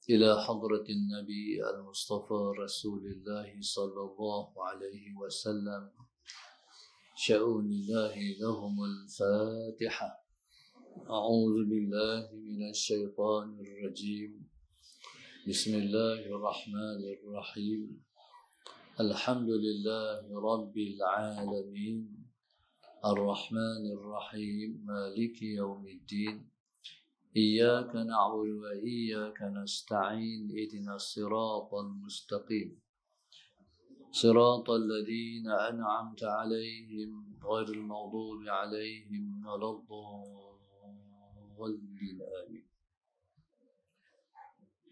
إلى حضرة النبي المصطفى رسول الله صلى الله عليه وسلم شؤون الله لهم الفاتحة. أعوذ بالله من الشيطان الرجيم. بسم الله الرحمن الرحيم. الحمد لله رب العالمين الرحمن الرحيم مالك يوم الدين. إياك نعبد وإياك نستعين اهدنا الصراط المستقيم صراط الذين أنعمت عليهم غير المغضوب عليهم ولا الضالين آمين.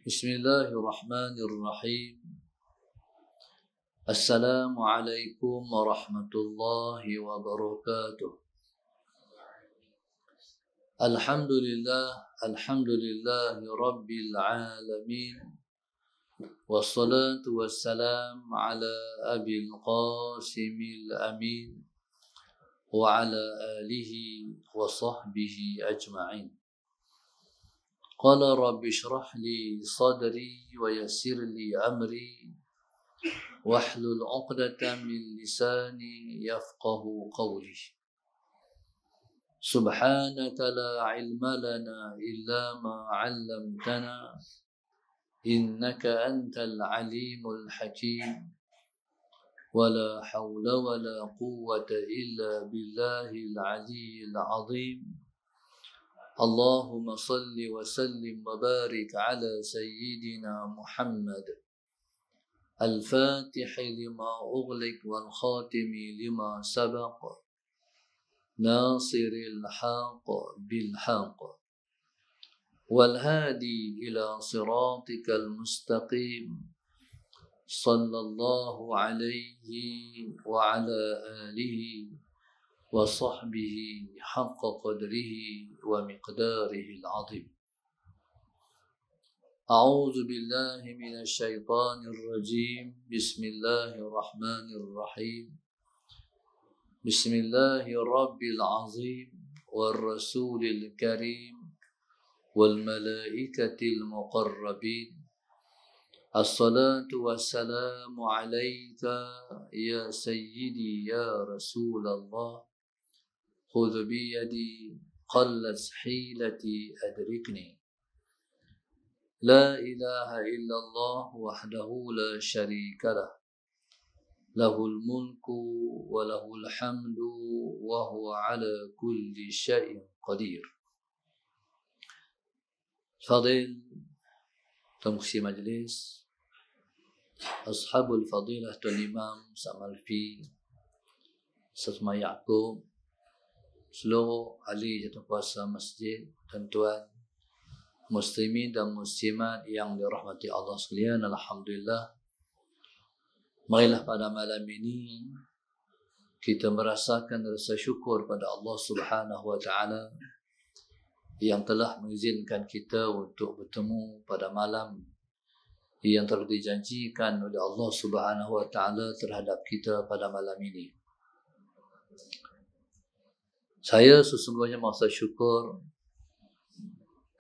بسم الله الرحمن الرحيم. السلام عليكم ورحمة الله وبركاته. الحمد لله رب العالمين، والصلاة والسلام على أبي القاسم الأمين وعلى آله وصحبه أجمعين. قال رب اشرح لي صدري ويسر لي أمري واحلل عقدة من لساني يفقه قولي. سبحانك لا علم لنا إلا ما علمتنا إنك أنت العليم الحكيم. ولا حول ولا قوة إلا بالله العلي العظيم. اللهم صل وسلم وبارك على سيدنا محمد الفاتح لما أغلق والخاتم لما سبق ناصر الحق بالحق والهادي إلى صراطك المستقيم صلى الله عليه وعلى آله وصحبه حق قدره ومقداره العظيم. أعوذ بالله من الشيطان الرجيم. بسم الله الرحمن الرحيم. بسم الله الرب العظيم والرسول الكريم والملائكة المقربين. الصلاة والسلام عليك يا سيدي يا رسول الله. خذ بيدي قلت حيلتي أدركني. لا إله إلا الله وحده لا شريك له. له الملك وله الحمد وهو على كل شيء قدير. Fadil, Tengsi Majlis, Ashabul Fadilah Tuan Imam Samalfi, Sesma Yaakob, seluruh ahli jawatankuasa masjid, tuan-tuan muslimin dan muslimat yang dirahmati Allah sekalian, alhamdulillah. Marilah pada malam ini kita merasakan rasa syukur pada Allah Subhanahu wa taala yang telah mengizinkan kita untuk bertemu pada malam yang telah dijanjikan oleh Allah Subhanahu wa taala terhadap kita pada malam ini. Saya sesungguhnya merasa syukur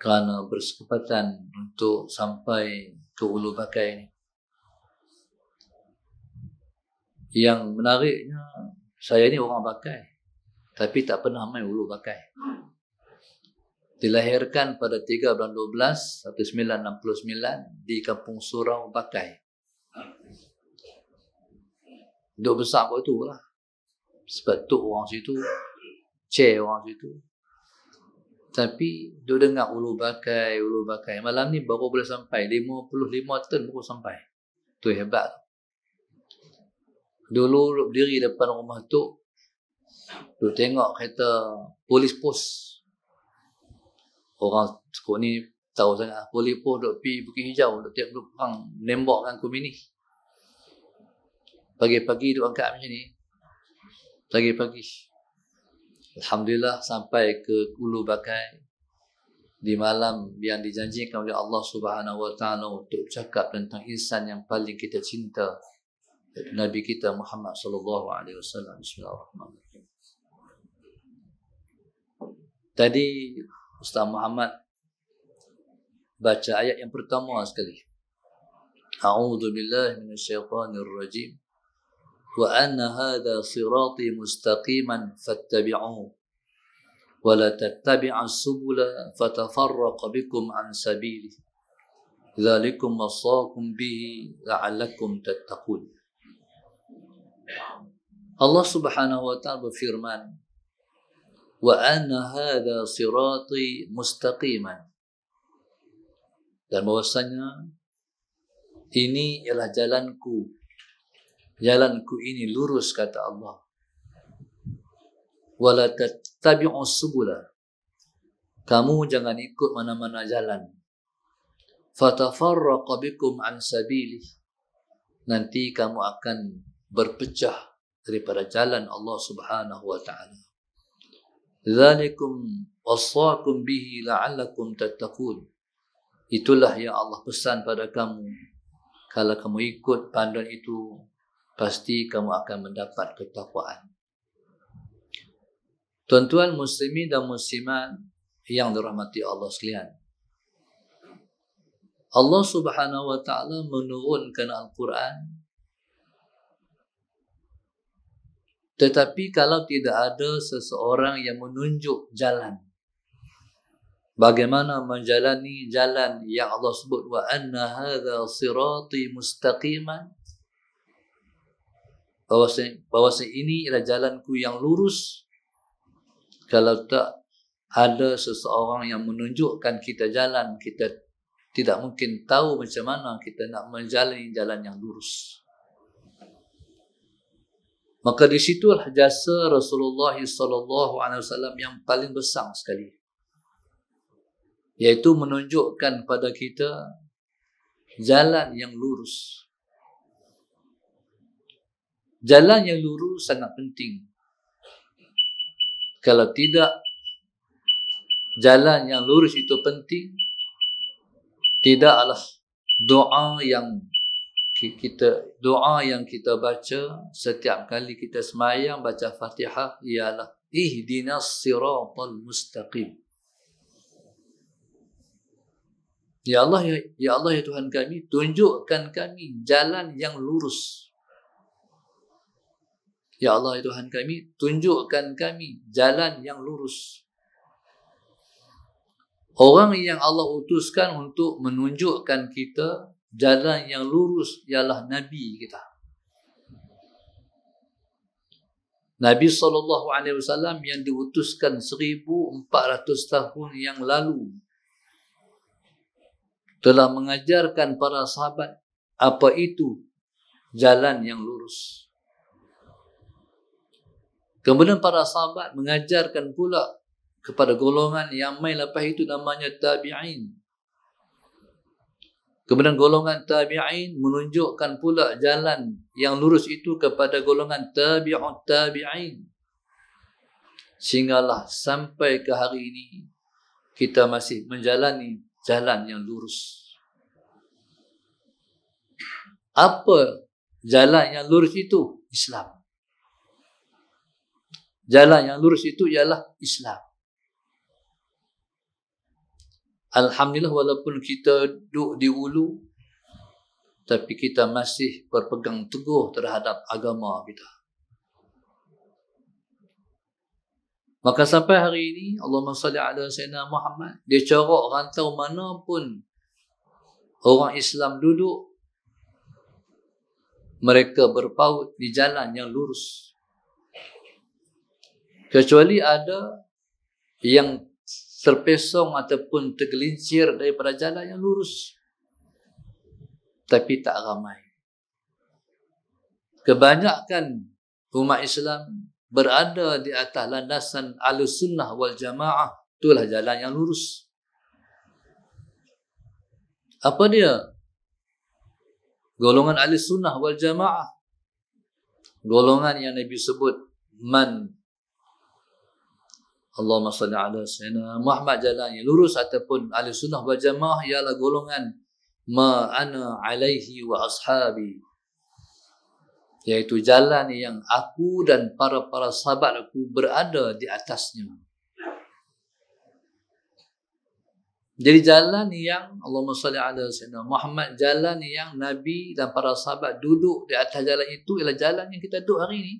kerana berkesempatan untuk sampai ke Ulu Bakai ini. Yang menariknya, saya ni orang Bakai, tapi tak pernah main Ulu Bakai. Dilahirkan pada 3 bulan 12 1969 di Kampung Surau, Bakai. Duduk besar kat tu lah. Sebab tok orang situ, chair orang situ. Tapi duduk dengar Ulu Bakai, Ulu Bakai. Malam ni baru boleh sampai 55 ton baru sampai. Tu hebat. Dulu duduk berdiri depan rumah tok, duduk tengok kereta polis pos. Orang sekolah ni tahu sangat. Polis pos duduk pergi Bukit Hijau, duduk perang menembakkan Komini. Pagi-pagi duduk angkat macam ni. Pagi-pagi. Alhamdulillah sampai ke Ulu Bakai di malam yang dijanjikan oleh Allah Subhanahu wa taala untuk cakap tentang insan yang paling kita cinta, Nabi kita Muhammad sallallahu alaihi wasallam. Bismillahirrahmanirrahim. Tadi Ustaz Muhammad baca ayat yang pertama sekali. A'udzu billahi minasyaitonir rajim. Wa anna hadha sirati mustaqiman fattabi'uhu wa la tattabi'us subula fatafarraqa bikum an sabilihi. Dzalikum wasaqum bihi la'allakum tattaqun. Allah Subhanahu wa ta'ala berfirman, wa anna hadha sirati mustaqiman, dan bahwasanya ini ialah jalanku. Jalanku ini lurus, kata Allah. Wala tattabi'us subula, kamu jangan ikut mana-mana jalan. Fatafarraqa bikum an sabili, nanti kamu akan berpecah daripada jalan Allah Subhanahu wa ta'ala. Dzalikum wasaqum bihi la'allakum tattaqun, itulah yang Allah pesan pada kamu. Kalau kamu ikut panduan itu, pasti kamu akan mendapat ketakwaan. Tuan-tuan muslimin dan muslimat yang dirahmati Allah sekalian, Allah Subhanahu wa ta'ala menurunkan Al-Quran, tetapi kalau tidak ada seseorang yang menunjuk jalan, bagaimana menjalani jalan yang Allah sebut, wa anna hadza sirati mustaqiman, bahwasanya ini adalah jalanku yang lurus. Kalau tak ada seseorang yang menunjukkan kita jalan, kita tidak mungkin tahu macam mana kita nak menjalani jalan yang lurus. Maka di situlah jasa Rasulullah SAW yang paling besar sekali, yaitu menunjukkan pada kita jalan yang lurus. Jalan yang lurus sangat penting. Kalau tidak jalan yang lurus itu penting, tidaklah doa yang kita baca setiap kali kita sembahyang baca Fatihah ialah ihdinas siratal mustaqim. Ya Allah ya Tuhan kami, tunjukkan kami jalan yang lurus. Ya Allah ya Tuhan kami, tunjukkan kami jalan yang lurus. Orang yang Allah utuskan untuk menunjukkan kita jalan yang lurus ialah Nabi kita. Nabi SAW yang diutuskan 1400 tahun yang lalu telah mengajarkan para sahabat apa itu jalan yang lurus. Kemudian para sahabat mengajarkan pula kepada golongan yang main lepas itu, namanya tabi'in. Kemudian golongan tabi'in menunjukkan pula jalan yang lurus itu kepada golongan tabi'ut tabi'in. Sehinggalah sampai ke hari ini kita masih menjalani jalan yang lurus. Apa jalan yang lurus itu? Islam. Jalan yang lurus itu ialah Islam. Alhamdulillah, walaupun kita duduk di ulu, tapi kita masih berpegang teguh terhadap agama kita. Maka sampai hari ini, Allahumma salli ala Sayyidina Muhammad, dia corak rantau mana pun orang Islam duduk, mereka berpaut di jalan yang lurus. Kecuali ada yang terpesong ataupun tergelincir daripada jalan yang lurus. Tapi tak ramai. Kebanyakan umat Islam berada di atas landasan Ahlussunnah wal Jamaah. Itulah jalan yang lurus. Apa dia? Golongan Ahlussunnah wal Jamaah. Golongan yang Nabi sebut Allahumma salli ala Sayyidina Muhammad, jalan yang lurus ataupun Ahlussunnah wal Jamaah ialah golongan ma ana alaihi wa ashabi, yaitu jalan yang aku dan para sahabat aku berada di atasnya. Jadi jalan yang Allahumma salli ala Sayyidina Muhammad, jalan yang Nabi dan para sahabat duduk di atas jalan itu ialah jalan yang kita duduk hari ini.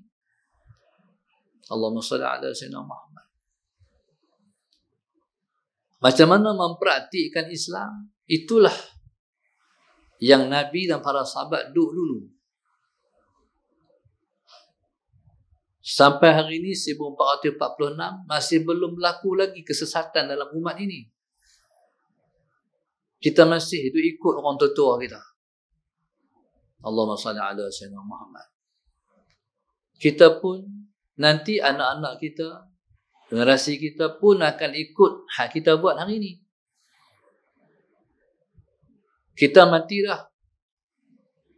Allahumma salli ala Sayyidina Muhammad. Macam mana mempraktikkan Islam? Itulah yang Nabi dan para sahabat duduk dulu. Sampai hari ini 1446 masih belum berlaku lagi kesesatan dalam umat ini. Kita masih itu ikut orang tua kita. Allahumma salli ala Sayyidina Muhammad. Kita pun nanti anak-anak kita, generasi kita pun akan ikut hak kita buat hari ini. Kita matilah,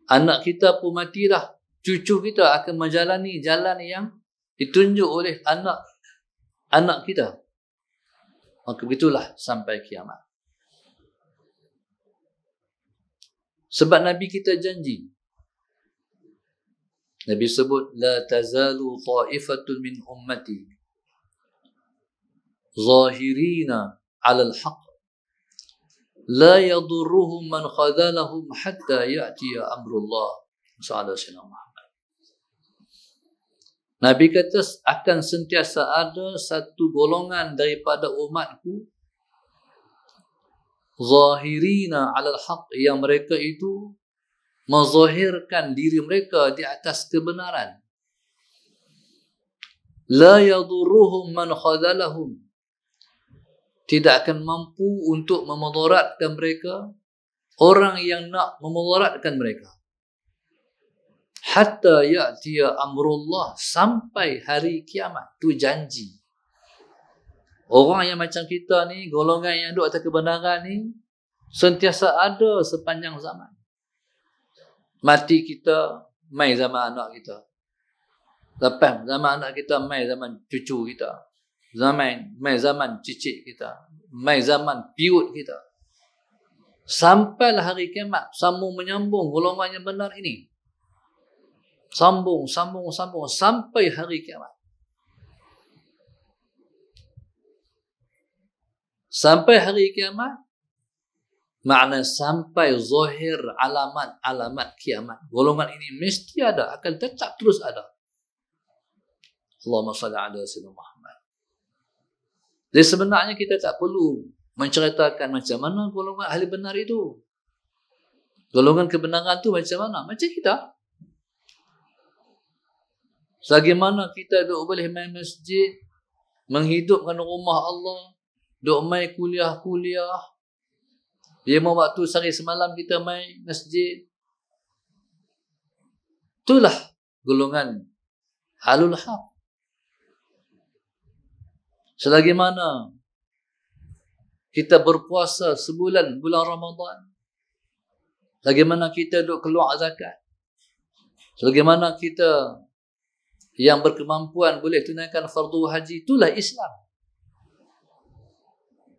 anak kita pun matilah, cucu kita akan menjalani jalan yang ditunjuk oleh anak kita. Maka begitulah sampai kiamat. Sebab Nabi kita janji. Nabi sebut, la tazalu ta'ifatun min ummati zahirina 'ala al-haq la yadurruhum man khadalahum hatta ya'tiya amrullah. Sallallahu Muhammad. Nabi kata akan sentiasa ada satu golongan daripada umatku zahirina 'ala al-haq, yang mereka itu menzahirkan diri mereka di atas kebenaran. La yadurruhum man khadalahum, tidak akan mampu untuk memudaratkan mereka orang yang nak memudaratkan mereka. Hatta ya'tiya amrullah, sampai hari kiamat. Tu janji. Orang yang macam kita ni, golongan yang duduk atas kebenaran ni, sentiasa ada sepanjang zaman. Mati kita, mai zaman anak kita. Lepas zaman anak kita, mai zaman cucu kita. Mai zaman cicit kita. Mai zaman piut kita. Sampailah hari kiamat, sambung menyambung golongan yang benar ini. Sambung sampai hari kiamat. Sampai hari kiamat, makna sampai zahir alamat kiamat. Golongan ini mesti ada, akan tetap terus ada. Allahumma salli ala Sayyidina Muhammad. Jadi sebenarnya kita tak perlu menceritakan macam mana golongan ahli benar itu. Golongan kebenaran itu macam mana? Macam kita. Bagaimana kita duk boleh main masjid, menghidupkan rumah Allah, duk main kuliah-kuliah, 5 waktu sehari semalam kita main masjid. Itulah golongan ahlul haq. Selagi mana kita berpuasa sebulan, bulan Ramadan, selagi mana kita duk keluar zakat, selagi mana kita yang berkemampuan boleh tunaikan fardu haji, itulah Islam.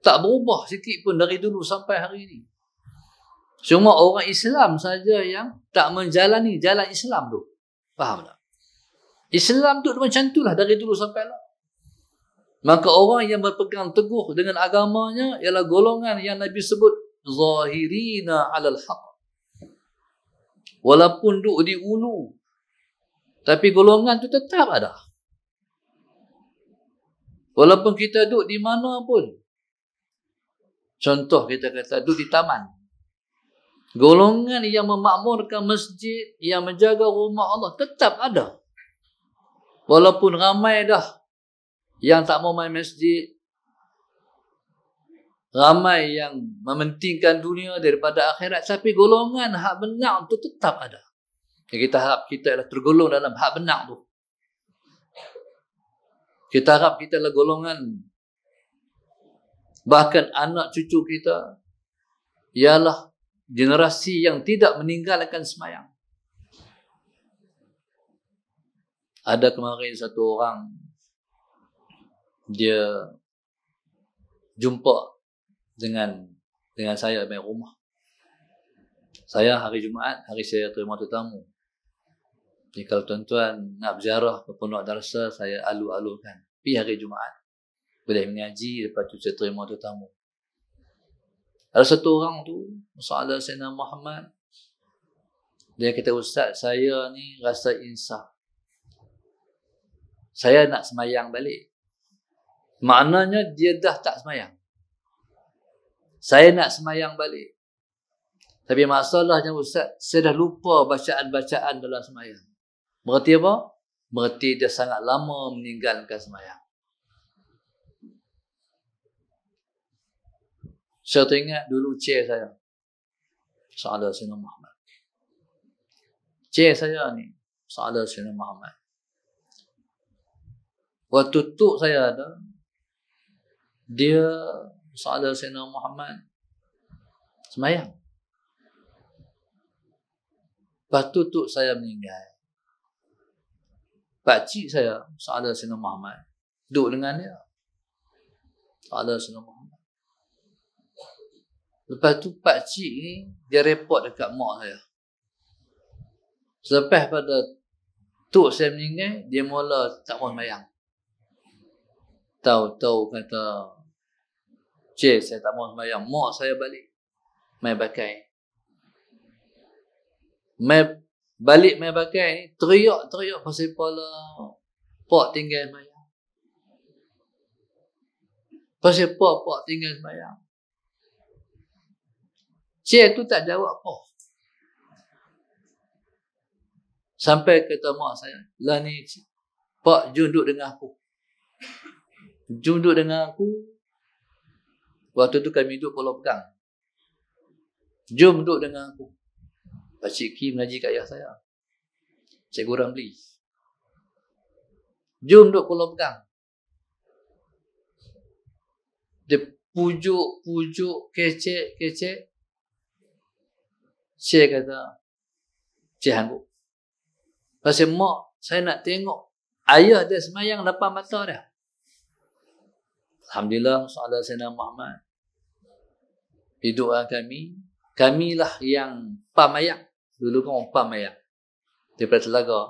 Tak berubah sikit pun dari dulu sampai hari ini. Cuma orang Islam saja yang tak menjalani jalan Islam tu. Faham tak? Islam tu macam itulah dari dulu sampai lah. Maka orang yang berpegang teguh dengan agamanya ialah golongan yang Nabi sebut zahirina 'alal haq. Walaupun duduk di ulu, tapi golongan tu tetap ada. Walaupun kita duduk di mana pun. Contoh kita kata duduk di taman. Golongan yang memakmurkan masjid, yang menjaga rumah Allah tetap ada. Walaupun ramai dah yang tak mau main masjid, ramai yang mementingkan dunia daripada akhirat, tapi golongan hak benar tu tetap ada. Yang kita harap kita adalah tergolong dalam hak benar tu. Kita harap kita adalah golongan, bahkan anak cucu kita ialah generasi yang tidak meninggalkan sembahyang. Ada kemarin satu orang, dia jumpa dengan saya di rumah. Saya hari Jumaat, hari saya terima tetamu. Jadi kalau tuan-tuan nak berziarah ke pondok darsa, saya alu-alukan. Pergi hari Jumaat, boleh mengaji, lepas tu saya terima tetamu. Ada satu orang tu, Sahabat Sayyidina Muhammad, dia kata, Ustaz, saya ni rasa insaf. Saya nak semayang balik. Maknanya dia dah tak semayang. Saya nak semayang balik. Tapi masalahnya Ustaz, saya dah lupa bacaan-bacaan dalam semayang. Berarti apa? Berarti dia sangat lama meninggalkan semayang. Saya teringat dulu cik saya, Sahabat Sayyidina Muhammad. Cik saya ni, Sahabat Sayyidina Muhammad. Waktu tuk saya ada, dia Sahabat Sayyidina Muhammad semayang. Lepas tu tuk saya meninggal. Pakcik saya, Sahabat Sayyidina Muhammad, duduk dengan dia. Sahabat Sayyidina Muhammad. Lepas tu pakcik ni, dia report dekat mak saya. Selepas pada tuk saya meninggal, dia mula tak mau semayang. Tahu-tahu kata, cik, saya tak mau semayang. Mak saya balik. Mai bakai. Balik mai bakai ni, teriak-teriak pasal pala pak tinggal semayang. Pasal pak tinggal semayang. Cik tu tak jawab apa. Sampai kata mak saya, lah ni, Pak, jom duduk dengan aku. Jom duduk dengan aku. Waktu tu kami duduk Pulau Pegang. Jom duduk dengan aku. Pakcik Ki mengaji kat ayah saya. Cikgu Ramli. Jom duduk Pulau Pegang. Dia pujuk, kecek. Cik kata, cik hangguk. Pasal mak, saya nak tengok ayah dia semayang depan mata dia. Alhamdulillah, Sahabat Sayyidina Muhammad hidup kami. Kamilah yang pamayang. Dulu kan orang pamayang daripada Telaga.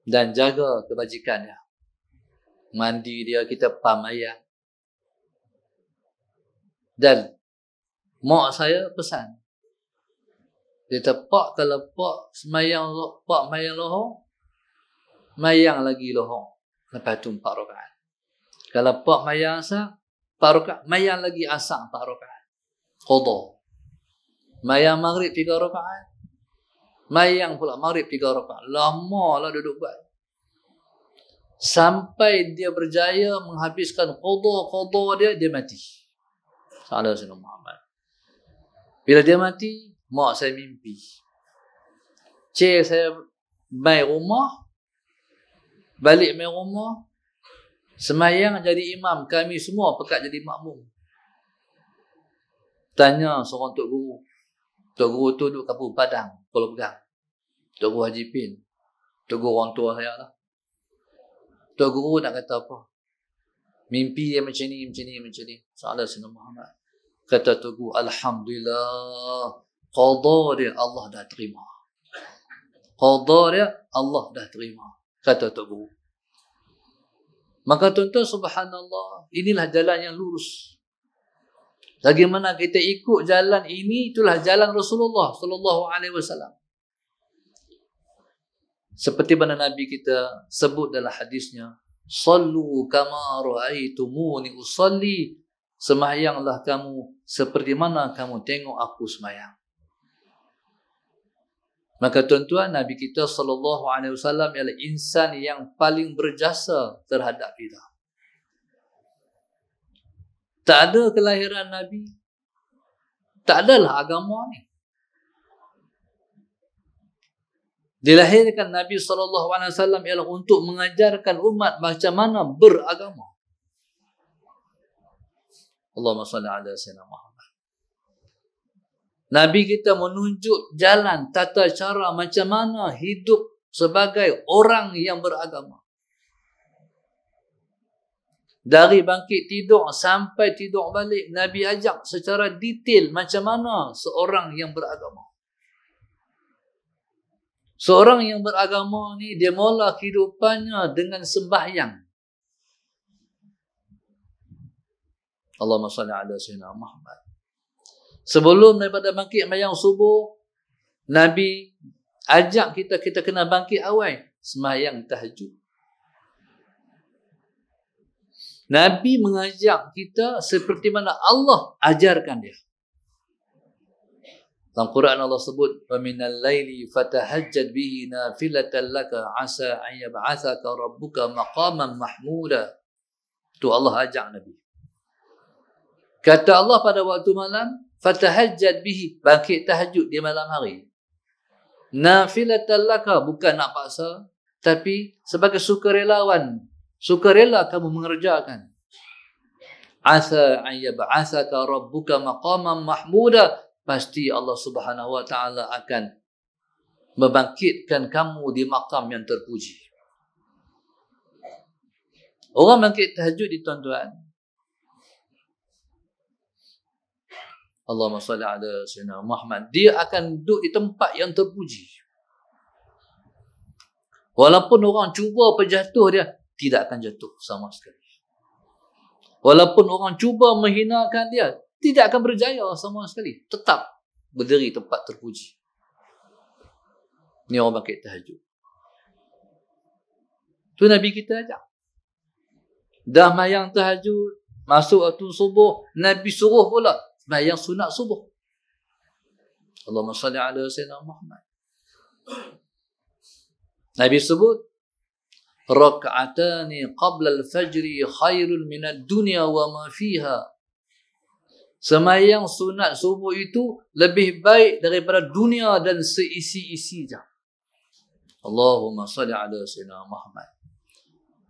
Dan jaga kebajikan dia. Mandi dia, kita pamayang. Dan mak saya pesan. Dia kata, Pak, kalau Pak semayang, Pak mayang lohong, mayang lagi lohong. Lepas tu 4 rakaat. Kalau Pak mayang asar, 4 rakaat. Mayang lagi asar 4 rakaat. Qadha. Mayang maghrib 3 rakaat. Mayang pula maghrib 3 rakaat. Lama lah duduk buat. Sampai dia berjaya menghabiskan qadha dia mati. Sahabat Sayyidina Muhammad. Bila dia mati, mak saya mimpi. Cik saya mai rumah, balik mai rumah, semayang jadi imam. Kami semua pekat jadi makmum. Tanya seorang Tok Guru. Tok Guru tu duduk Kampung Padang, Pulau Pegang. Tok Guru Haji Pin. Tok Guru orang tua saya lah. Tok Guru nak kata apa? Mimpi dia macam ni. Sahabat Sayyidina Muhammad. Kata Tok Guru, Alhamdulillah, qadha dia Allah dah terima. Qadha dia Allah dah terima. Kata Tok Guru. Maka tuan-tuan, subhanallah, inilah jalan yang lurus. Bagaimana kita ikut jalan ini, itulah jalan Rasulullah sallallahu alaihi wasallam. Seperti mana Nabi kita sebut dalam hadisnya, sallu kama ra'aitumuni usalli. Semahyanglah kamu seperti mana kamu tengok aku semayang. Maka tuan-tuan, Nabi kita sallallahu alaihi wasallam ialah insan yang paling berjasa terhadap kita. Tak ada kelahiran Nabi, tak adalah agama ni. Dilahirkan Nabi sallallahu alaihi wasallam ialah untuk mengajarkan umat macam mana beragama. Allahumma salli ala sayyidina Muhammad. Nabi kita menunjuk jalan, tata cara macam mana hidup sebagai orang yang beragama. Dari bangkit tidur sampai tidur balik, Nabi ajak secara detail macam mana seorang yang beragama. Seorang yang beragama ni, dia mula kehidupannya dengan sembahyang. Allahumma salli ala Sayyidina Muhammad. Sebelum daripada bangkit sembahyang subuh, Nabi ajak kita kena bangkit awal sembahyang tahajud. Nabi mengajak kita seperti mana Allah ajarkan dia. Dalam Quran Allah sebut, وَمِنَ اللَّيْلِ فَتَهَجَّدْ بِهِ نَافِلَةً لَكَ عَسَىٰ أَن يَبْعَثَكَ رَبُّكَ مَقَامًا مَحْمُودًا. Itu Allah ajak Nabi. Kata Allah pada waktu malam, فَتَهَجَّدْ بِهِ, bangkit tahajud di malam hari. نَافِلَةً لَكَ, bukan nak paksa, tapi sebagai sukarelawan. Sukarela kamu mengerjakan. Asa an yab'atsaka rabbuka maqaman mahmuda, pasti Allah Subhanahu wa taala akan membangkitkan kamu di makam yang terpuji. Orang bangkit tahajud di tuan-tuan, Allahumma salli ala Sayyidina Muhammad, dia akan duduk di tempat yang terpuji. Walaupun orang cuba berjatuh, dia tidak akan jatuh sama sekali. Walaupun orang cuba menghinakan dia, tidak akan berjaya sama sekali. Tetap berdiri tempat terpuji. Ini orang bangkit tahajud. Itu Nabi kita ajak. Dah sembahyang tahajud, masuk waktu subuh, Nabi suruh pula sembahyang sunat subuh. Allahumma salli ala Sayyidina Muhammad. Nabi sebut, raka'atani qabla al-fajri khairun minad dunya wa ma fiha. Sembahyang sunat subuh itu lebih baik daripada dunia dan seisi-isinya. Allahumma salli ala Sayyidina Muhammad.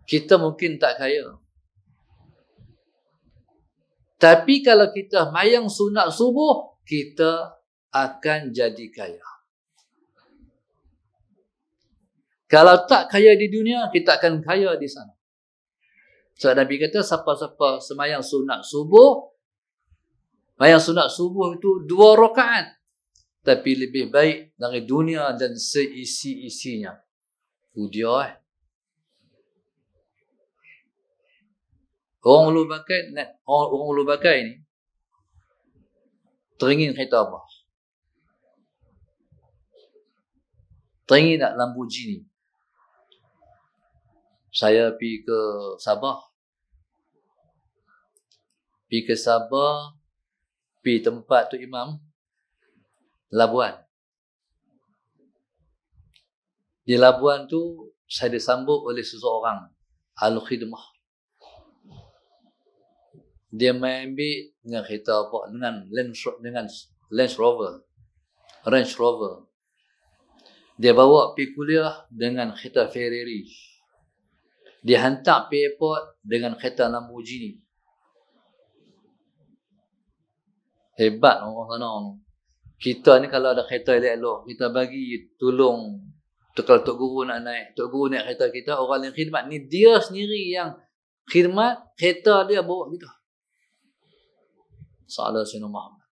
Kita mungkin tak kaya, tapi kalau kita sembahyang sunat subuh, kita akan jadi kaya. Kalau tak kaya di dunia, kita akan kaya di sana. So Nabi kata, siapa-siapa sembahyang sunat subuh, sembahyang sunat subuh itu 2 rakaat, tapi lebih baik dari dunia dan seisi-isinya. Dia orang ulu bakai ni teringin kereta apa? Teringin nak Lamborghini. Saya pergi ke Sabah. Pergi tempat tu Imam Labuan. Di Labuan tu saya disambut oleh seseorang ahli khidmah. Dia main ambil dengan kereta apa? Dengan Range Rover. Dia bawa pergi kuliah dengan kereta Ferrari. Dia hantar pergi airport dengan kereta Lamborghini. Hebat orang sana. Kita ni kalau ada kereta elok-elok, kita bagi tolong. Kalau Tok Guru nak naik, Tok Guru naik kereta kita, orang yang khidmat ni dia sendiri yang khidmat, kereta dia bawa kita. Salah Sayyidina Muhammad.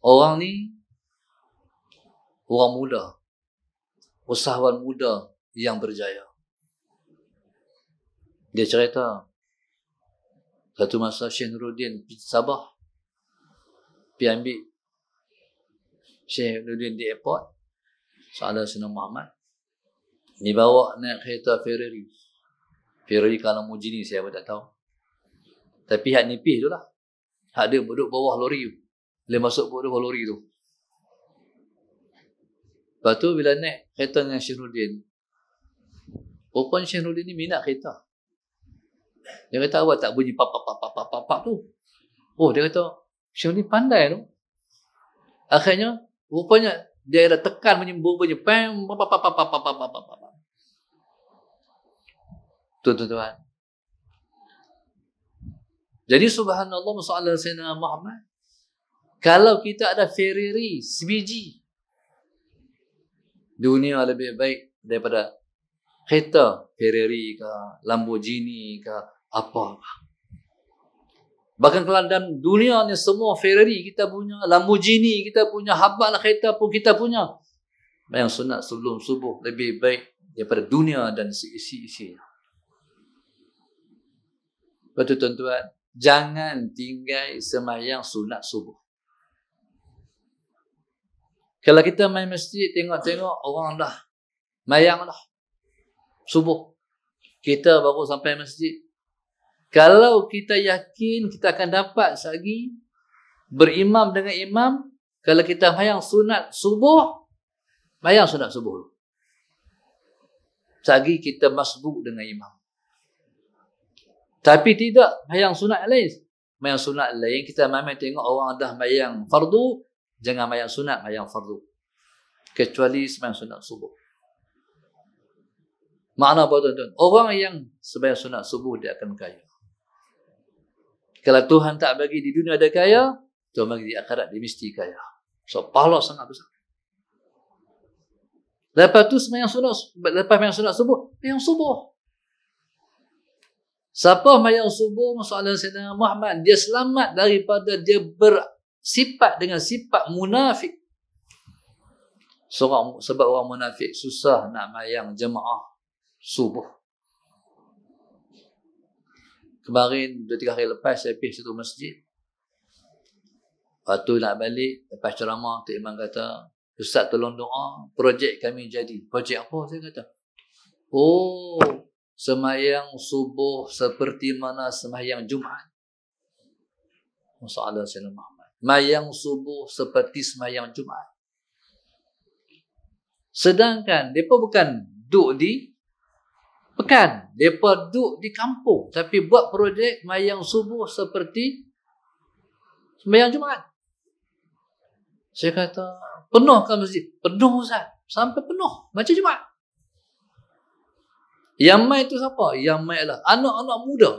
Orang ni orang muda, usahawan muda yang berjaya. Dia cerita satu masa Syekh Nuruddin pergi Sabah, pergi ambil Syekh Nuruddin di airport. Salah Sayyidina Muhammad dibawa naik kereta Ferrari. Ferrari kalau Lamborghini saya pun tak tahu, tapi hak nipis tu lah. Hak dia duduk bawah lori tu, dia masuk bawah lori tu. Lepas tu bila naik kereta dengan Syekh Nuruddin, rupanya Syekh Nuruddin ni minat kereta. Dia kata, awak tak bunyi pap tu. Oh, dia kata, Syekh ni pandai tu. Akhirnya, rupanya dia ada tekan bunyi pam, tuan-tuan. Jadi subhanallah, masalah Sayyidina Muhammad, kalau kita ada Ferrari sebiji, dunia lebih baik daripada kereta Ferrari ke, Lamborghini ke, apa. Bahkan kalau dalam dunia ni semua Ferrari kita punya, Lamborghini kita punya, habaklah kereta pun kita punya. Yang sunat sebelum subuh lebih baik daripada dunia dan seisi-isinya. Betul tuan-tuan. jangan tinggal sembahyang sunat subuh. Kalau kita main masjid, tengok-tengok orang dah mayang dah subuh, kita baru sampai masjid. Kalau kita yakin kita akan dapat lagi berimam dengan imam, kalau kita mayang sunat subuh, mayang sunat subuh. Lagi kita masbuk dengan imam. Tapi tidak mayang sunat lain. Mayang sunat lain, kita main tengok orang dah mayang fardu, jangan mayang sunat, mayang fardu. Kecuali sembahyang sunat subuh. Makna apa tuan-tuan? Orang yang sembahyang sunat subuh, dia akan kaya. Kalau Tuhan tak bagi di dunia dia kaya, Tuhan bagi di akhirat dia mesti kaya. So, pahala sangat besar. Lepas tu sembahyang sunat subuh, mayang subuh. Siapa mayang subuh, masalah Sayyidina Muhammad, dia selamat daripada dia bersifat dengan sifat munafik. Sebab orang munafik susah nak mayang jemaah subuh. Kemarin 2-3 hari lepas saya pergi satu masjid. Lepas tu nak balik, lepas ceramah, Tok Imam kata, Ustaz tolong doa, projek kami jadi. Projek apa? Saya kata, oh, sembahyang subuh seperti mana sembahyang Jumaat. Masalah Sayyidina Muhammad. Mayang subuh seperti sembahyang Jumaat. Sedangkan mereka bukan duduk di pekan. Mereka duduk di kampung. Tapi buat projek mayang subuh seperti sembahyang Jumaat. Saya kata, penuh kan masjid? Penuh Ustaz. Sampai penuh. Macam Jumaat. Yang mai tu siapa? Yang mai lah anak-anak muda.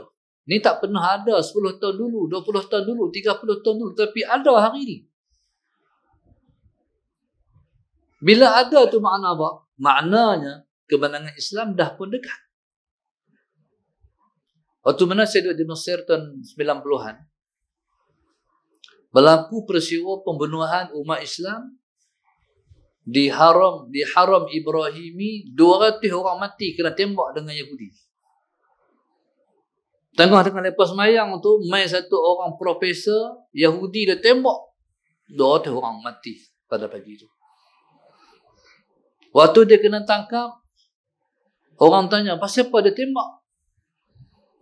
Ni tak pernah ada 10 tahun dulu, 20 tahun dulu, 30 tahun dulu. Tapi ada hari ni. Bila ada tu makna apa? Maknanya kemenangan Islam dah pun dekat. Waktu mana saya duduk di Mesir tahun 90-an, berlaku peristiwa pembunuhan umat Islam di haram Ibrahimi, 200 orang mati kena tembak dengan Yahudi. Tengah-tengah lepas semayang tu, main satu orang profesor Yahudi dia tembak 200 orang mati pada pagi tu. Waktu dia kena tangkap, orang tanya, pasal apa dia tembak?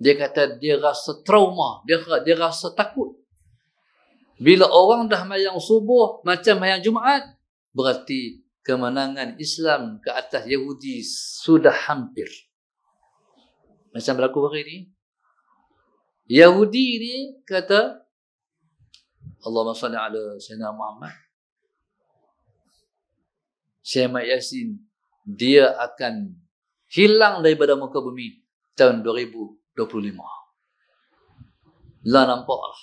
Dia kata dia rasa trauma, dia rasa takut. Bila orang dah mayang subuh macam mayang Jumaat, berarti kemenangan Islam ke atas Yahudi sudah hampir. Macam berlaku hari ini. Yahudi ni kata, Allahumma salli ala Sayyidina Muhammad. Syekh Ahmad Yasin, dia akan hilang daripada muka bumi tahun 2025. Lah nampaklah.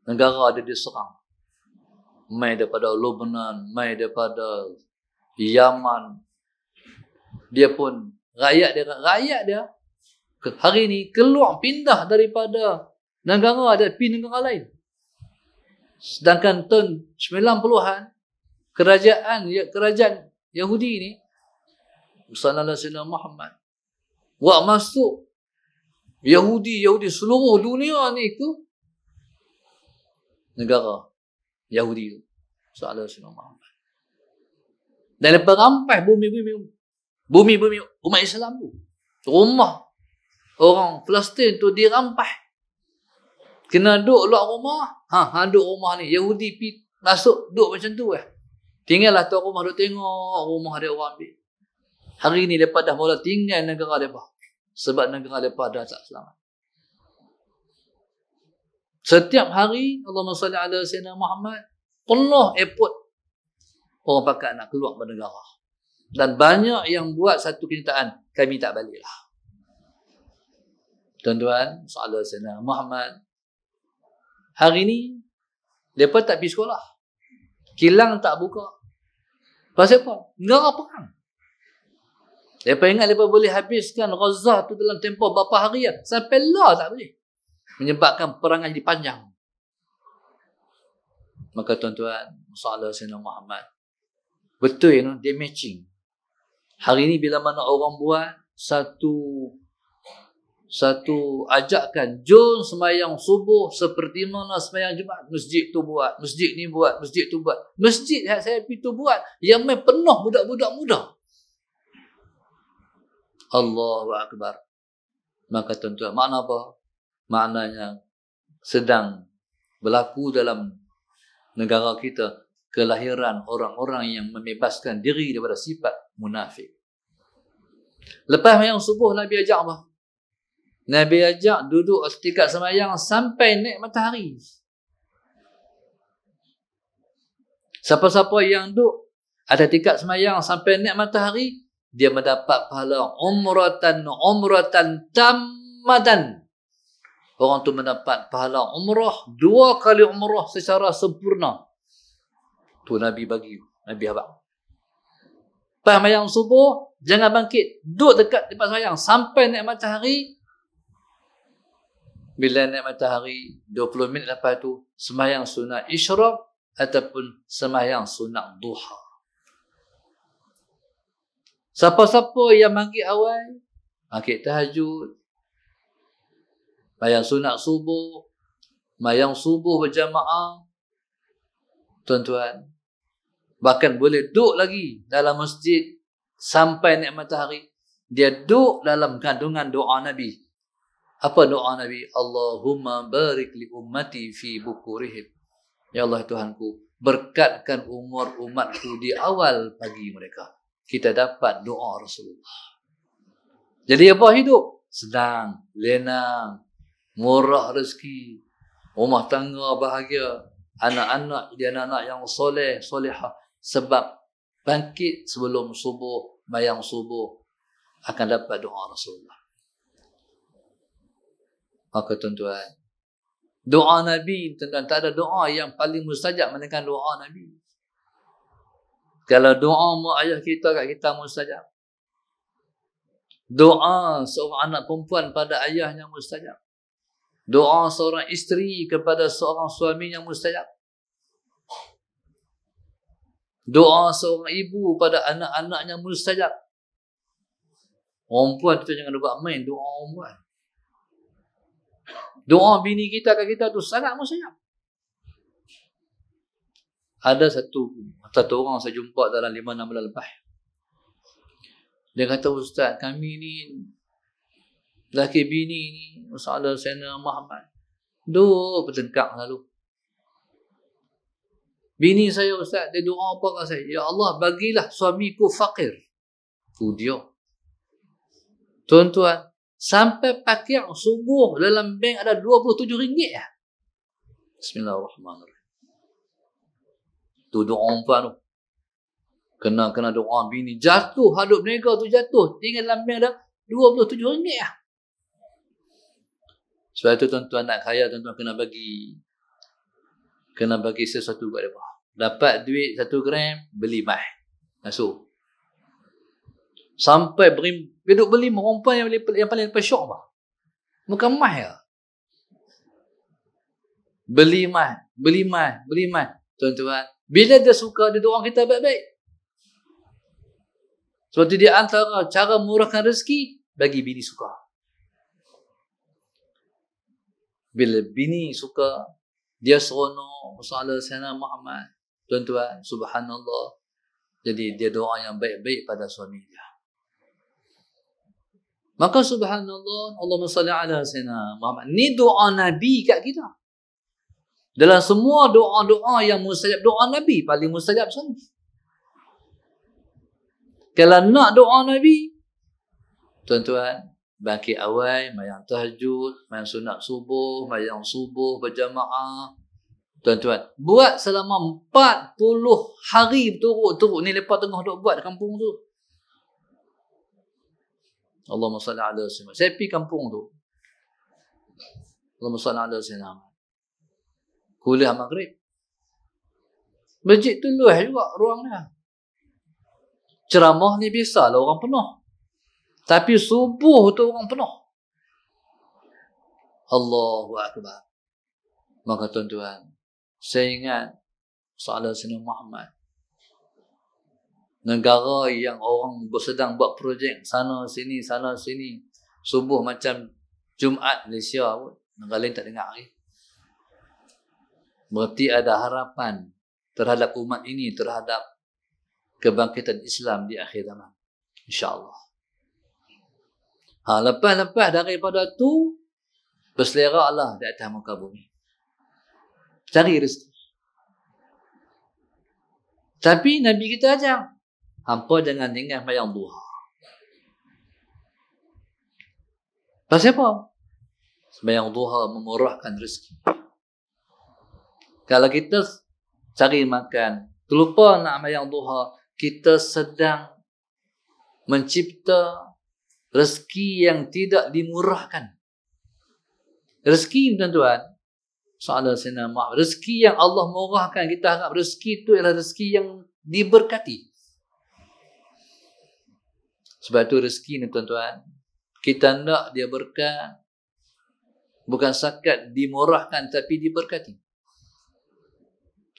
Negara dia diserang. Mai daripada Lebanon, mai daripada Yaman. Dia pun, rakyat dia hari ni keluar, pindah daripada negara dia pergi negara lain. Sedangkan tahun 90-an, kerajaan Yahudi ni, Sallallahu Alaihi Wasallam Muhammad, buat masuk Yahudi seluruh dunia ni ke negara Yahudi tu. Sallallahu Alaihi Wasallam Muhammad. Dan lepas rampai bumi umat Islam tu. Rumah orang Palestin tu dirampas. Kena duduk luar rumah. Duduk rumah ni. Yahudi masuk duduk macam tu . Tinggallah tuan rumah duduk tengok rumah dia orang ambil. Hari ni mereka dah mula tinggal negara mereka. Sebab negara mereka dah tak selamat. Setiap hari, Allahumma salli ala Sayyidina Muhammad, penuh airport. Orang pakat nak keluar bernegara. Dan banyak yang buat satu kenyataan, kami tak balik lah. Tuan-tuan, sallallahu alaihi wasallam Muhammad, hari ni mereka tak pergi sekolah. Kilang tak buka. Pasal apa? Negara perang. Mereka ingat mereka boleh habiskan Gaza tu dalam tempoh berapa hari. Sampai lah tak boleh. Menyebabkan perangan jadi panjang. Maka tuan-tuan, sallallahu alaihi wasallam Muhammad, betul dia matching. Hari ni bila mana orang buat satu satu ajakan, jom sembahyang subuh seperti mana sembahyang Jumaat. Masjid tu buat, masjid ni buat, masjid tu buat. Masjid yang saya pergi tu buat, yang main penuh budak-budak muda. Allahu Akbar. Maka tuan-tuan, makna apa? Maknanya sedang berlaku dalam negara kita kelahiran orang-orang yang membebaskan diri daripada sifat munafik. Lepas sembahyang subuh, Nabi ajak apa? Nabi ajak duduk setikat sembahyang sampai naik matahari. Siapa-siapa yang duduk ada tikat sembahyang sampai naik matahari, dia mendapat pahala umratan tammatan. Orang tu mendapat pahala umrah 2 kali umrah secara sempurna. Tu Nabi bagi, Nabi abang. Lepas sembahyang subuh, jangan bangkit, duduk dekat tempat sembahyang sampai naik matahari. Bila naik matahari, 20 minit lepas tu, sembahyang sunat isyraq ataupun sembahyang sunat duha. Siapa-siapa yang bangkit awal, bangkit tahajud, sembahyang sunat subuh, sembahyang subuh berjamaah, tuan-tuan, bahkan boleh duduk lagi dalam masjid sampai naik matahari. Dia duduk dalam kandungan doa Nabi. Apa doa Nabi? Allahumma barik li ummati fi bukurihim. Ya Allah Tuhanku, berkatkan umur umatku di awal pagi mereka. Kita dapat doa Rasulullah. Jadi apa hidup? Senang, lenang, murah rezeki, rumah tangga bahagia, anak-anak jadi anak-anak yang soleh, solehah. Sebab bangkit sebelum subuh, bayang subuh, akan dapat doa Rasulullah. Maka tuan-tuan, doa Nabi, tuan-tuan, tak ada doa yang paling mustajab melainkan doa Nabi. Kalau doa mak ayah kita kat kita mustajab. Doa seorang anak perempuan pada ayahnya mustajab. Doa seorang isteri kepada seorang suaminya mustajab. Doa seorang ibu pada anak-anaknya mustajab. Orang perempuan tu jangan buat main doa orang perempuan. Doa bini kita kat kita tu sangat mustajab. Ada satu orang saya jumpa dalam 5-6 bulan lepas. Dia kata, Ustaz, kami ni laki bini ni, masalah Sayyidina Muhammad, duk bertengkar lalu. Bini saya, Ustaz, dia doa apa kat saya? Ya Allah, bagilah suamiku fakir. Tu dia. Tuan-tuan, sampai pakai subuh dalam bank ada RM27 ya. Bismillahirrahmanirrahim. Tu doa perempuan tu. Kena doa bini. Jatuh, hadut mereka tu jatuh. Tinggal dalam bank ada RM27 ya. Sebab itu tuan-tuan nak kaya, tuan-tuan kena bagi sesuatu kat mereka. Dapat duit 1 gram, beli mah. Masuk. Sampai duduk beli perempuan yang paling lepas syok apa? Bukan mah ya. Beli mah. Tuan-tuan, bila dia suka, dia doa kita baik-baik. Sebab itu dia antara cara murahkan rezeki, bagi bini suka. Bila bini suka, dia seronok, masalah Sayyidina Muhammad. Tuan-tuan, subhanallah. Jadi dia doa yang baik-baik pada suami dia. Maka subhanallah, Allahumma salli ala Sayyidina Muhammad. Ni doa Nabi kat kita. Dalam semua doa-doa yang mustajab, doa Nabi paling mustajab sekali. Kalau nak doa Nabi, tuan-tuan, bangkit awal, mayang tahajud, mayang sunat subuh, mayang subuh berjamaah. Tuan-tuan, buat selama 40 hari berturut-turut. Ni lepas tengah duk buat kampung tu. Allahumma salli ala Sayyidina. Saya pergi kampung tu. Allahumma salli ala Sayyidina. Kuliah maghrib. Masjid tu luas juga ruang dia. Ceramah ni biasalah orang penuh. Tapi subuh tu orang penuh. Allahu Akbar. Maka tuan-tuan, saya ingat soalan Sayyidina Muhammad. Negara yang orang sedang buat projek sana sini. Subuh macam Jumaat Malaysia pun, negara lain tak dengar lagi. Berarti ada harapan terhadap umat ini, terhadap kebangkitan Islam di akhir zaman. InsyaAllah. Lepas-lepas daripada tu, berselera Allah di atas muka bumi. Cari rezeki. Tapi Nabi kita ajar, hampa jangan tinggal sembahyang duha. Pasal apa? Sembahyang duha memurahkan rezeki. Kalau kita cari makan, terlupa nak sembahyang duha, kita sedang mencipta rezeki yang tidak dimurahkan. Rezeki, tuan-tuan, soalan Sayyidina Muhammad, rezeki yang Allah murahkan, kita harap rezeki itu adalah rezeki yang diberkati. Sebab itu rezeki ni, tuan-tuan, kita nak dia berkat, bukan sakat dimurahkan, tapi diberkati.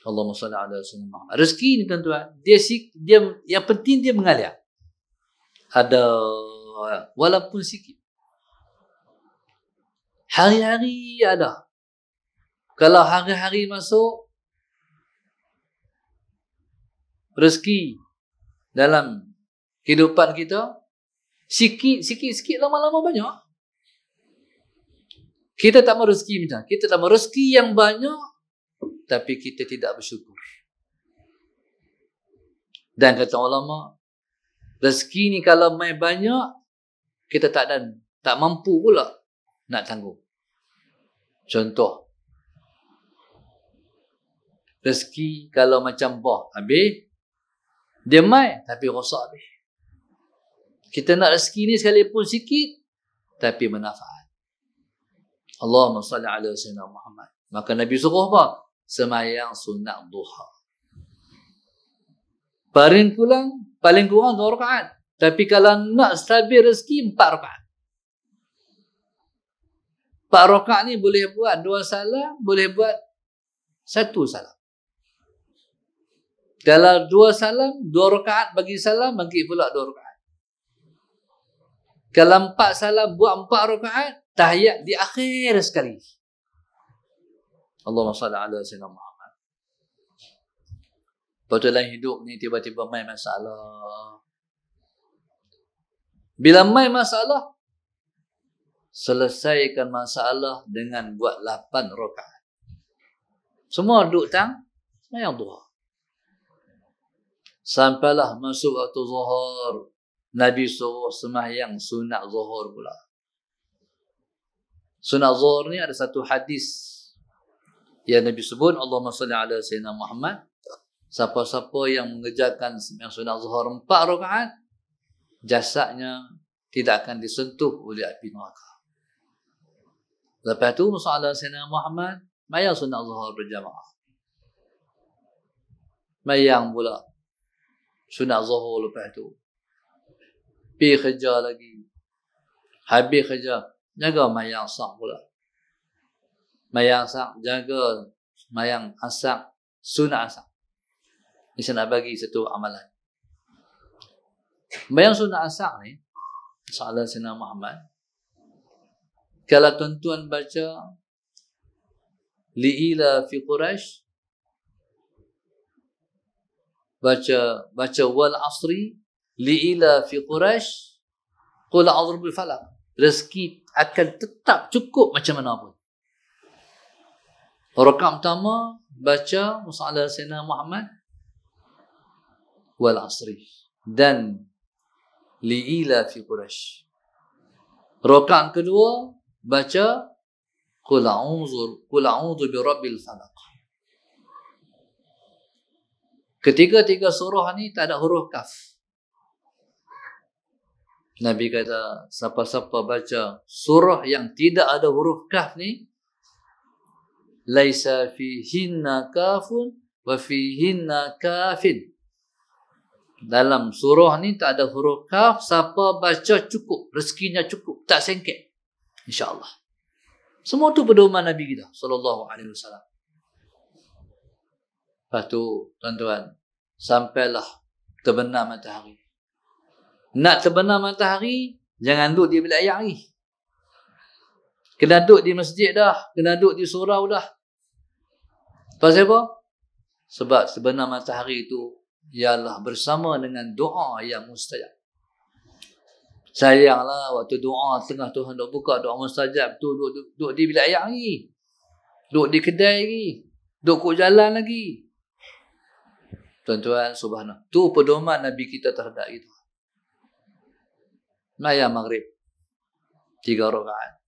Allahumma salli ala Sayyidina Muhammad. Rezeki ni, tuan-tuan, dia yang penting dia mengalir. Ada walaupun sikit. Hari-hari ada. Kalau hari-hari masuk, rezeki dalam kehidupan kita, sikit-sikit, lama-lama banyak. Kita tak mau rezeki macam, kita tak mau rezeki yang banyak, tapi kita tidak bersyukur. Dan kata ulama, rezeki ni kalau main banyak, kita tak mampu pula nak tanggung. Contoh, rezeki kalau macam bah, habis, dia main tapi rosak habis. Kita nak rezeki ni sekalipun sikit, tapi bermanfaat. Allahumma salli ala Sayyidina Muhammad. Maka Nabi suruh apa? Semayang sunat duha. Paling kurang 2 rakaat. Tapi kalau nak stabil rezeki, 4 rakaat. 4 rakaat ni boleh buat 2 salam, boleh buat 1 salam. Kalau 2 salam, 2 rakaat bagi salam, bagi pula 2 rakaat. Kalau 4 salam, buat 4 rakaat, tahiyat di akhir sekali. Allahumma salli ala Sayyidina Muhammad. Betul dalam hidup ni tiba-tiba main masalah. Bila main masalah, selesaikan masalah dengan buat 8 rakaat. Semua duduk sembahyang duha. Sampailah masuk waktu zuhur, Nabi suruh sembahyang sunat zuhur pula. Sunat zuhur ni ada satu hadis yang Nabi sebut, Allahumma salli ala Sayyidina Muhammad. Siapa-siapa yang mengerjakan sembahyang sunat zuhur 4 rakaat, jasadnya tidak akan disentuh oleh api neraka. Lepas tu, sallallahu Sayyidina Muhammad, mayang sunat zuhur berjamaah. Mayang pula sunat zuhur lepas tu. Pergi kerja lagi. Habis kerja, jaga mayang sak pula. Mayang sak, jaga mayang asak, sunat asak. Ini saya nak bagi satu amalan. Mayang sunat asak ni, sallallahu Sayyidina Muhammad, kalau tuan-tuan baca li'ila fi Quraisy, baca wal asri li'ila fi Quraisy, qul a'udzu bil falaq, rezeki akan tetap cukup macam mana pun. Rakaat pertama baca musalla Sayyidina Muhammad wal asri dan li'ila fi Quraisy. Rakaat kedua baca qul a'udzu bi rabbil falaq. Ketiga-tiga surah ni tak ada huruf kaf. Nabi kata, siapa-siapa baca surah yang tidak ada huruf kaf ni, laisa fihinna kafun wa fihinna kafin. Dalam surah ni tak ada huruf kaf, siapa baca cukup, rezekinya cukup, tak sengket. InsyaAllah. Semua tu pedoman Nabi kita sallallahu alaihi wasallam. Lepas tu, tuan-tuan, sampailah terbenam matahari. Nak terbenam matahari, jangan duduk di bilik air lagi. Kena duduk di masjid dah. Kena duduk di surau dah. Pasal apa? Sebab sebenar matahari itu ialah bersama dengan doa yang mustajab. Sayanglah waktu doa tengah Tuhan duk buka doa mustajab tu duduk di bilik air lagi. Duduk di kedai lagi. Duduk kat jalan lagi. Tuan-tuan, subhanallah. Tu pedoman Nabi kita terhadap itu. Mayang maghrib 3 rakaat.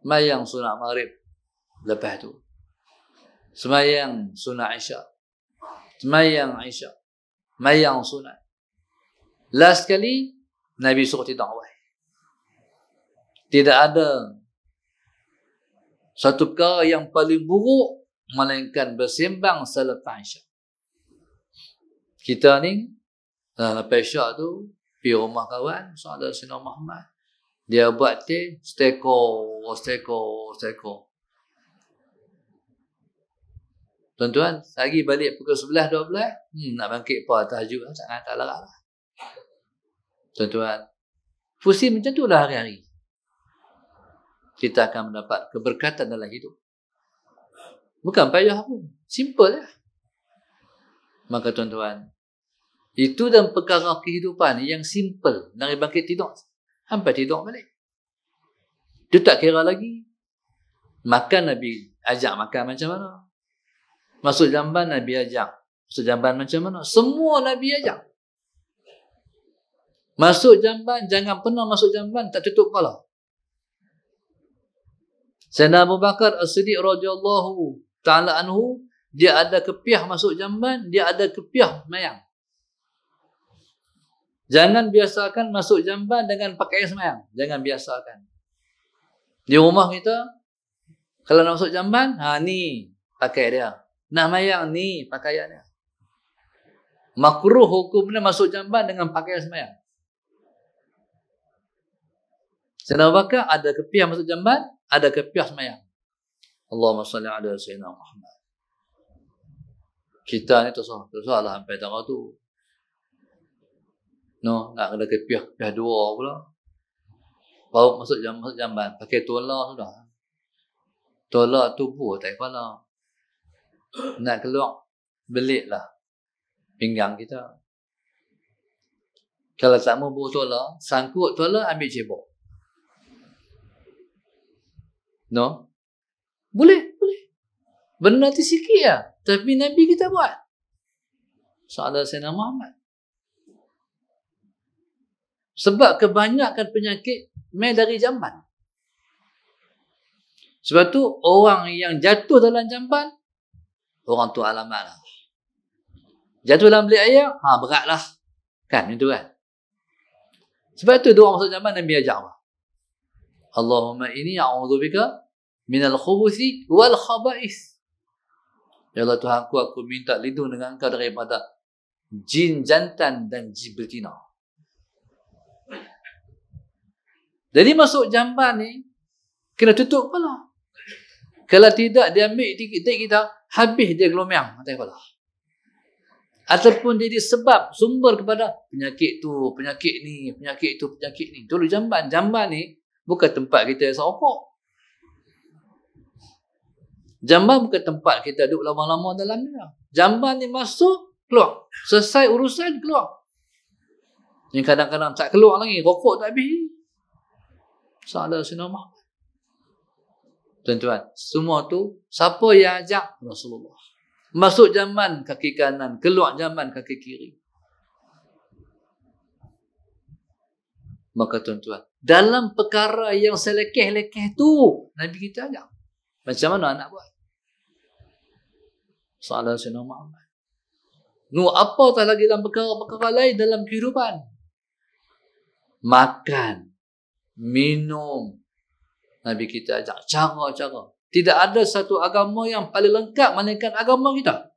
Mayang sunat maghrib lepas tu. Semayang sunat Isyak. Semayang Isyak. Mayang sunat. Last kali, Nabi suruh tidak awal. Tidak ada satu perkara yang paling buruk melainkan bersembang selepas Isyak. Kita ni, lepas Isyak tu, pergi rumah kawan, saudara Sayyidina Muhammad. Dia buat teh, steko. Tuan-tuan, lagi balik pukul 11, 12, nak bangkit apa tahajud, tak larang lah. Tuan-tuan, fungsi macam tu lah hari-hari. Kita akan mendapat keberkatan dalam hidup. Bukan payah pun. Simple lah. Maka tuan-tuan, itu dalam perkara kehidupan yang simple. Dari bangkit tidur, sampai tidur balik. Dia tak kira lagi. Makan Nabi ajak makan macam mana. Masuk jamban Nabi ajak. Masuk jamban macam mana. Semua Nabi ajak. Masuk jamban, jangan pernah masuk jamban tak tutup kepala. Sayyidina Abu Bakar As-Siddiq radhiyallahu ta'ala anhu, dia ada kepiah masuk jamban, dia ada kepiah mayang. Jangan biasakan masuk jamban dengan pakai semayang. Jangan biasakan. Di rumah kita, kalau nak masuk jamban, ni pakai dia. Nak mayang, ni pakaian dia. Makruh hukumnya masuk jamban dengan pakai semayang. Sayyidina Abu Bakar ada kepiah masuk jamban, ada kepiah semayang. Allahumma salli ala Sayyidina Muhammad. Kita ni tersalah lah sampai tengah tu. No, nak kena kepiah dua pula. Baru masuk jamban, pakai tolak sudah. Tolak tubuh tak kepala. Nak keluar, beliklah pinggang kita. Kalau tak mau bawa tolak, sangkut tolak, ambil cebok. No? Boleh. Benda tu sikit lah. Tapi Nabi kita buat. Sahabat Sayyidina Muhammad. Sebab kebanyakan penyakit main dari jamban. Sebab tu orang yang jatuh dalam jamban, orang tu alamat lah. Jatuh dalam bilik air, berat lah. Kan, itu kan. Sebab tu doa masuk jamban Nabi ajar apa? Allahumma inni a'udzubika minal khubuthi wal khaba'ith. Ya Allah Tuhanku, aku minta lindung dengan Engkau daripada jin jantan dan jin betina. Jadi masuk jamban ni kena tutup kepala. Kalau tidak dia ambil titik kita, habis dia gelombang atas kepala. Ataupun jadi sebab sumber kepada penyakit tu, penyakit ni, penyakit tu, penyakit ni. Dulu jamban ni bukan tempat kita serokok. Jamban bukan tempat kita duduk lama-lama dalam dia. Jamban ni masuk, keluar. Selesai urusan, keluar. Yang kadang-kadang tak keluar lagi, rokok tak habis. Sahabat Sayyidina Muhammad. Tuan-tuan, semua tu siapa yang ajak? Rasulullah. Masuk jamban kaki kanan, keluar jamban kaki kiri. Maka tuan-tuan, dalam perkara yang selekeh-lekeh tu, Nabi kita ajak. Macam mana nak buat? Sahabat Sayyidina Muhammad. Apa tak lagi dalam perkara-perkara lain dalam kehidupan? Makan, minum. Nabi kita ajak cara-cara. Tidak ada satu agama yang paling lengkap melainkan agama kita.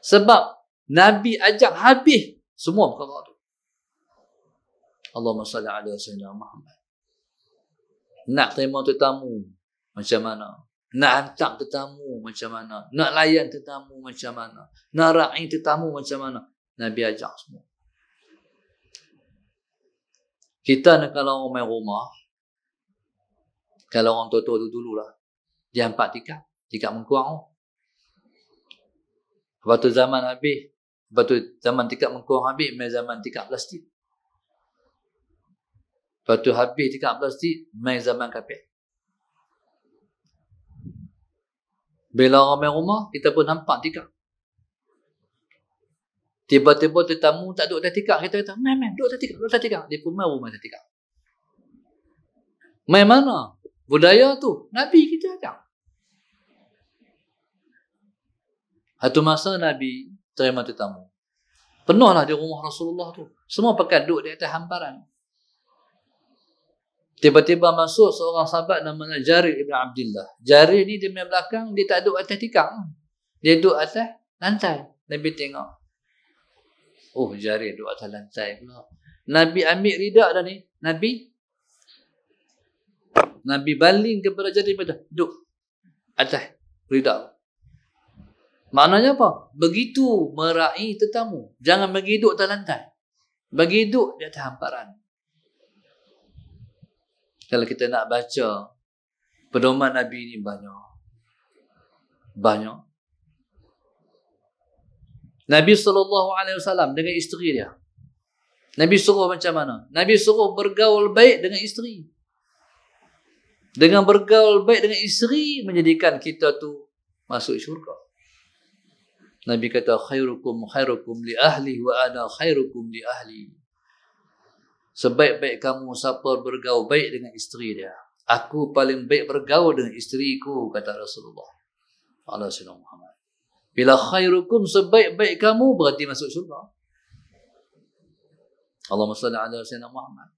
Sebab Nabi ajak habis semua perkara itu. Allahumma salli ala Sayyidina Muhammad. Nak terima tetamu macam mana? Nak hantar tetamu macam mana? Nak layan tetamu macam mana? Nak raih tetamu macam mana? Nabi ajak semua. Kita nak kalau orang main rumah, Kalau orang tua-tua dulu lah, dia 4 tikar. Tikar mengkuang. Lepas tu zaman habis. Lepas tu zaman tikar mengkuang habis, mai zaman tikar plastik. Lepas tu habis tikar plastik, mai zaman kapet. Bila ramai rumah, kita pun nampak tikar. Tiba-tiba tetamu tak duduk atas tikar. Kita kata, "Man, duduk atas tikar. Dia pun mai rumah atas tikar. Mai mana? Budaya tu. Nabi kita ajak. Satu masa Nabi terima tetamu. Penuhlah di rumah Rasulullah tu. Semua pakai duduk di atas hamparan. Tiba-tiba masuk seorang sahabat namanya Jarir ibn Abdullah. Jarir ni dia main belakang, dia tak duduk atas tikar. Dia duduk atas lantai. Nabi tengok. Oh, Jarir duduk atas lantai pula. Nabi ambil ridak dah ni. Nabi baling kepada Jarir pada duduk atas ridak. Maknanya apa? Begitu meraih tetamu. Jangan bagi duduk atas lantai. Bagi duduk di atas hamparan. Kalau kita nak baca pedoman Nabi ni banyak. Nabi SAW dengan isteri dia. Nabi suruh macam mana? Nabi suruh bergaul baik dengan isteri. Dengan bergaul baik dengan isteri menjadikan kita tu masuk syurga. Nabi kata, khairukum li ahli wa ana khairukum li ahli. Sebaik-baik kamu siapa bergaul baik dengan isteri dia. Aku paling baik bergaul dengan isteriku, kata Rasulullah sallallahu alaihi wasallam. Bila khairukum, sebaik-baik kamu, berarti masuk syurga. Allahumma salli ala sayyidina Muhammad.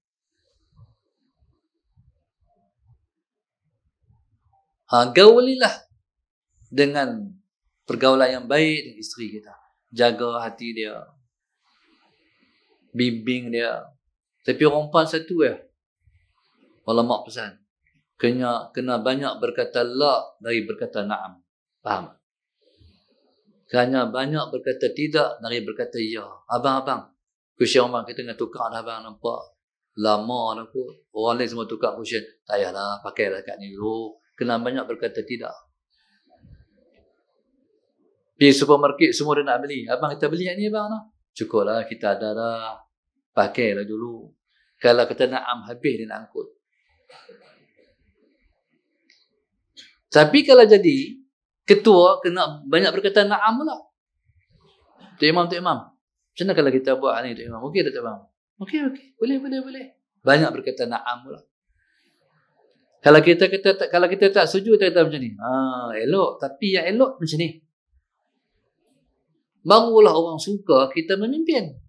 Gaulilah dengan pergaulan yang baik dengan isteri kita. Jaga hati dia. Bimbing dia. Tapi orang perempuan satu ulama pesan. Kena banyak berkata la dari berkata na'am. Faham? Kena banyak berkata tidak dari berkata ya. Abang, cushion abang kita dengan tukar dah abang, nampak lama dah kot. Orang lain semua tukar cushion. Tak payahlah, pakailah kat ni dulu. Kena banyak berkata tidak. Pergi supermarket semua dia nak beli. Abang kita beli yang ni abang lah. Cukuplah, kita ada dah. Pakailah dulu. Kalau kata na'am, habis dia nak angkut. Tapi kalau jadi ketua, kena banyak berkata na'am pula. Tok Imam. Macam mana kalau kita buat ni, Tok Imam? Okey tak, Tok Imam? Okey. Boleh. Banyak berkata na'am pula. Kalau kita tak setuju, kita kata macam ni. Elok. Tapi yang elok macam ni. Barulah orang suka kita memimpin.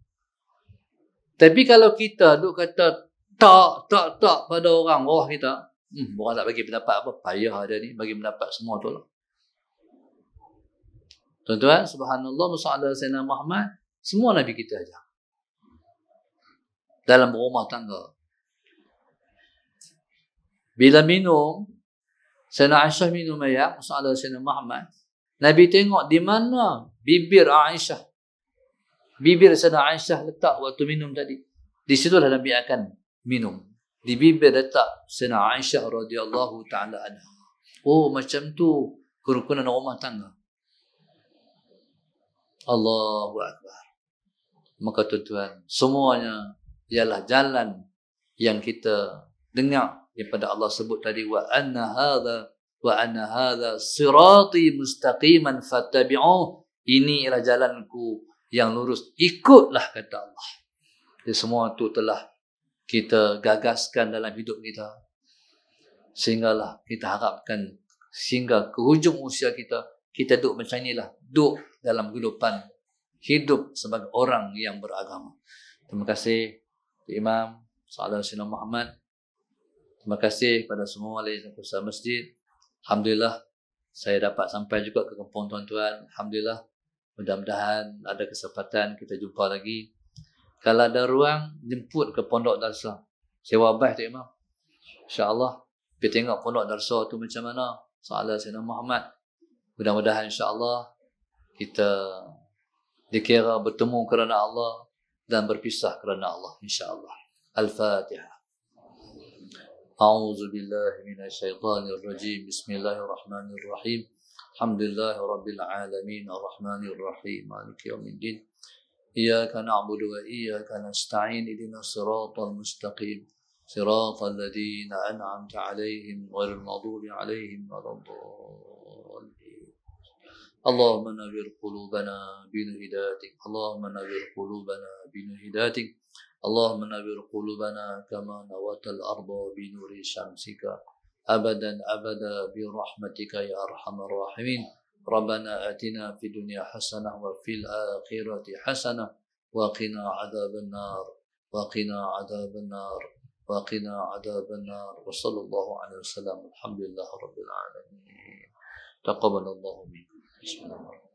Tapi kalau kita duk kata tak pada orang bawah kita, orang tak bagi pendapat apa, payah ada ni bagi pendapat semua tu lah. Tuan-tuan, subhanallah, musa'ala Sayyidina Muhammad, semua Nabi kita ajar. Dalam rumah tangga. Bila minum, Sayyidina Aisyah minum air, musa'ala Sayyidina Muhammad, Nabi tengok di mana bibir Aisyah. Bibir Sayyidina Aisyah letak waktu minum tadi. Di situlah Nabi akan minum. Di bibir letak Sayyidina Aisyah radhiyallahu ta'ala anha. Oh, macam tu kerukunan rumah tangga. Allahu Akbar. Maka tuan-tuan, semuanya ialah jalan yang kita dengar daripada Allah sebut tadi, wa anna hadha sirati mustaqiman fattabi'uh. Ini ialah jalanku yang lurus, ikutlah, kata Allah. Jadi semua itu telah kita gagaskan dalam hidup kita. Sehinggalah kita harapkan sehingga ke hujung usia kita duduk macam inilah, duduk dalam kehidupan hidup sebagai orang yang beragama. Terima kasih Imam Sallallahu Alaihi Wasallam Muhammad. Terima kasih kepada semua ahli masjid. Alhamdulillah saya dapat sampai juga ke kampung tuan-tuan. Alhamdulillah. Mudah-mudahan ada kesempatan kita jumpa lagi. Kalau ada ruang, jemput ke Pondok Darsa. Sewa bas tu Imam. InsyaAllah. Pergi tengok Pondok Darsa tu macam mana. Sallallahu Alaihi Wasallam Muhammad. Mudah-mudahan insyaAllah kita dikira bertemu kerana Allah dan berpisah kerana Allah. InsyaAllah. Al-Fatihah. أعوذ بالله من الشيطان الرجيم بسم الله الرحمن الرحيم الحمد لله رب العالمين الرحمن الرحيم مالك يوم الدين إياك نعبد وإياك نستعين اهدنا الصراط المستقيم صراط الذين أنعمت عليهم غير المغضوب عليهم ولا الضالين اللهم نور قلوبنا بنور هدايتك اللهم نور قلوبنا بنور هدايتك اللهم نور قلوبنا كما نورت الأرض بنور شمسك أبدا أبدا برحمتك يا أرحم الراحمين ربنا آتنا في الدنيا حسنة وفي الآخرة حسنة وقنا عذاب النار وقنا عذاب النار وقنا عذاب النار وصلى الله عليه وسلم الحمد لله رب العالمين تقبل الله منكم بسم الله الرحمن الرحيم